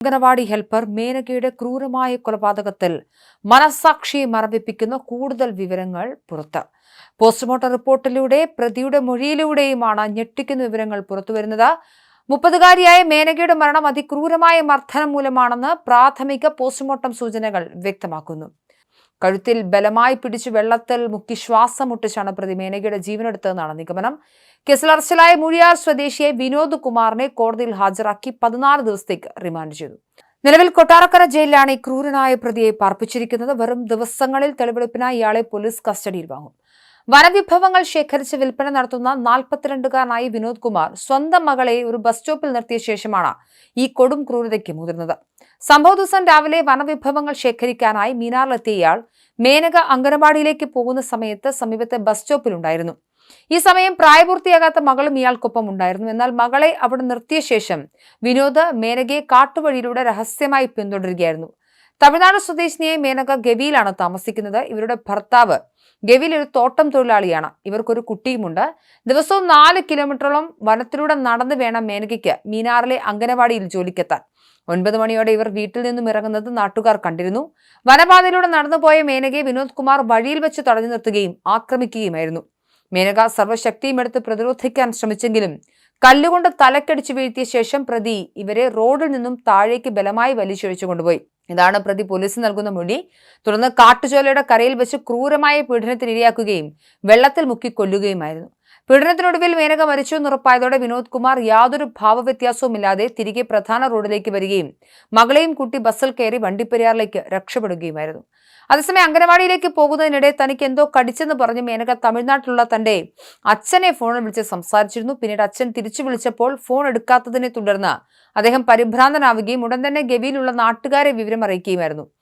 Anganwadi helper മേനകയുടെ ക്രൂരമായ കൊലപാതകത്തിൽ മനസാക്ഷിയെ മരവിപ്പിക്കുന്ന കൂടുതൽ വിവരങ്ങൾ പുറത്ത്. പോസ്റ്റ്മോർട്ടം റിപ്പോർട്ടിലൂടെ പ്രതിയുടെ മൊഴിയിലൂടെയുമാണ് ഞെട്ടിക്കുന്ന വിവരങ്ങൾ പുറത്തുവരുന്നത്. 30-കാരിയായ മേനകയുടെ മരണം അതിക്രൂരമായ മർദ്ദനം മൂലമാണെന്ന് പ്രാഥമിക പോസ്റ്റ്മോർട്ടം സൂചനകൾ വ്യക്തമാക്കുന്നു. കഴുത്തിൽ ബലമായി പിടിച്ചു വെള്ളത്തിൽ മുക്കി ശ്വാസം മുട്ടിച്ചാണ് പ്രതി മേനകയുടെ ജീവനെടുത്തതെന്നാണ് നിഗമനം. കേസിൽ അറസ്റ്റിലായ മുഴിയാർ സ്വദേശിയായ വിനോദ് കുമാറിനെ കോടതിയിൽ ഹാജരാക്കി 14 ദിവസത്തേക്ക് റിമാൻഡ് ചെയ്തു. നിലവിൽ കൊട്ടാരക്കര ജയിലിലാണ് ഈ ക്രൂരനായ പ്രതിയെ പാർപ്പിച്ചിരിക്കുന്നത്. വെറും ദിവസങ്ങളിൽ തെളിവെടുപ്പിനായി ഇയാളെ പോലീസ് കസ്റ്റഡിയിൽ വാങ്ങും. വനവിഭവങ്ങൾ ശേഖരിച്ച് വിൽപ്പന നടത്തുന്ന 42-കാരനായ വിനോദ് കുമാർ സ്വന്തം മകളെ ഒരു ബസ് സ്റ്റോപ്പിൽ നിർത്തിയ ശേഷമാണ് ഈ കൊടും ക്രൂരതയ്ക്ക് മുതിർന്നത്. സംഭവ ദിവസം രാവിലെ വനവിഭവങ്ങൾ ശേഖരിക്കാനായി മീനാറിലെത്തിയ ഇയാൾ മേനക അംഗനവാടിയിലേക്ക് പോകുന്ന സമയത്ത് സമീപത്തെ ബസ് സ്റ്റോപ്പിലുണ്ടായിരുന്നു. ഈ സമയം പ്രായപൂർത്തിയാകാത്ത മകളും ഇയാൾക്കൊപ്പം ഉണ്ടായിരുന്നു. എന്നാൽ മകളെ അവിടെ നിർത്തിയ ശേഷം വിനോദ് മേനകയെ കാട്ടുവഴിയിലൂടെ രഹസ്യമായി പിന്തുടരുകയായിരുന്നു. തമിഴ്നാട് സ്വദേശിനിയായ മേനക ഗവിയിലാണ് താമസിക്കുന്നത്. ഇവരുടെ ഭർത്താവ് ഗവിയിൽ ഒരു തോട്ടം തൊഴിലാളിയാണ്. ഇവർക്കൊരു കുട്ടിയുമുണ്ട്. ദിവസവും 4 കിലോമീറ്ററോളം വനത്തിലൂടെ നടന്നു വേണം മേനകയ്ക്ക് മീനാറിലെ അംഗനവാടിയിൽ ജോലിക്കെത്താൻ. 9 മണിയോടെ ഇവർ വീട്ടിൽ നിന്നും ഇറങ്ങുന്നത് നാട്ടുകാർ കണ്ടിരുന്നു. വനപാതയിലൂടെ നടന്നുപോയ മേനകയെ വിനോദ് കുമാർ വഴിയിൽ വെച്ച് തടഞ്ഞു നിർത്തുകയും ആക്രമിക്കുകയുമായിരുന്നു. മേനക സർവ്വശക്തിയും എടുത്ത് പ്രതിരോധിക്കാൻ ശ്രമിച്ചെങ്കിലും കല്ലുകൊണ്ട് തലക്കടിച്ചു വീഴ്ത്തിയ ശേഷം പ്രതി ഇവരെ റോഡിൽ നിന്നും താഴേക്ക് ബലമായി വലിച്ചിഴച്ചു കൊണ്ടുപോയി. ഇതാണ് പ്രതി പോലീസിന് നൽകുന്ന മൊഴി. തുടർന്ന് കാട്ടുചോലയുടെ കരയിൽ വെച്ച് ക്രൂരമായ പീഡനത്തിന് ഇരയാക്കുകയും വെള്ളത്തിൽ മുക്കി കൊല്ലുകയുമായിരുന്നു. പീഡനത്തിനൊടുവിൽ മേനക മരിച്ചു എന്നുറപ്പായതോടെ വിനോദ് കുമാർ യാതൊരു ഭാവവ്യത്യാസവുമില്ലാതെ തിരികെ പ്രധാന റോഡിലേക്ക് വരികയും മകളെയും കൂട്ടി ബസ്സിൽ കയറി വണ്ടിപ്പെരിയാറിലേക്ക് രക്ഷപ്പെടുകയുമായിരുന്നു. അതേസമയം അംഗനവാടിയിലേക്ക് പോകുന്നതിനിടെ തനിക്ക് എന്തോ കടിച്ചെന്ന് പറഞ്ഞ് മേനക തമിഴ്നാട്ടിലുള്ള തന്റെ അച്ഛനെ ഫോണിൽ വിളിച്ച് സംസാരിച്ചിരുന്നു. പിന്നീട് അച്ഛൻ തിരിച്ചു വിളിച്ചപ്പോൾ ഫോൺ എടുക്കാത്തതിനെ തുടർന്ന് അദ്ദേഹം പരിഭ്രാന്തനാവുകയും ഉടൻ തന്നെ ഗവിയിലുള്ള നാട്ടുകാരെ വിവരം അറിയിക്കുകയുമായിരുന്നു.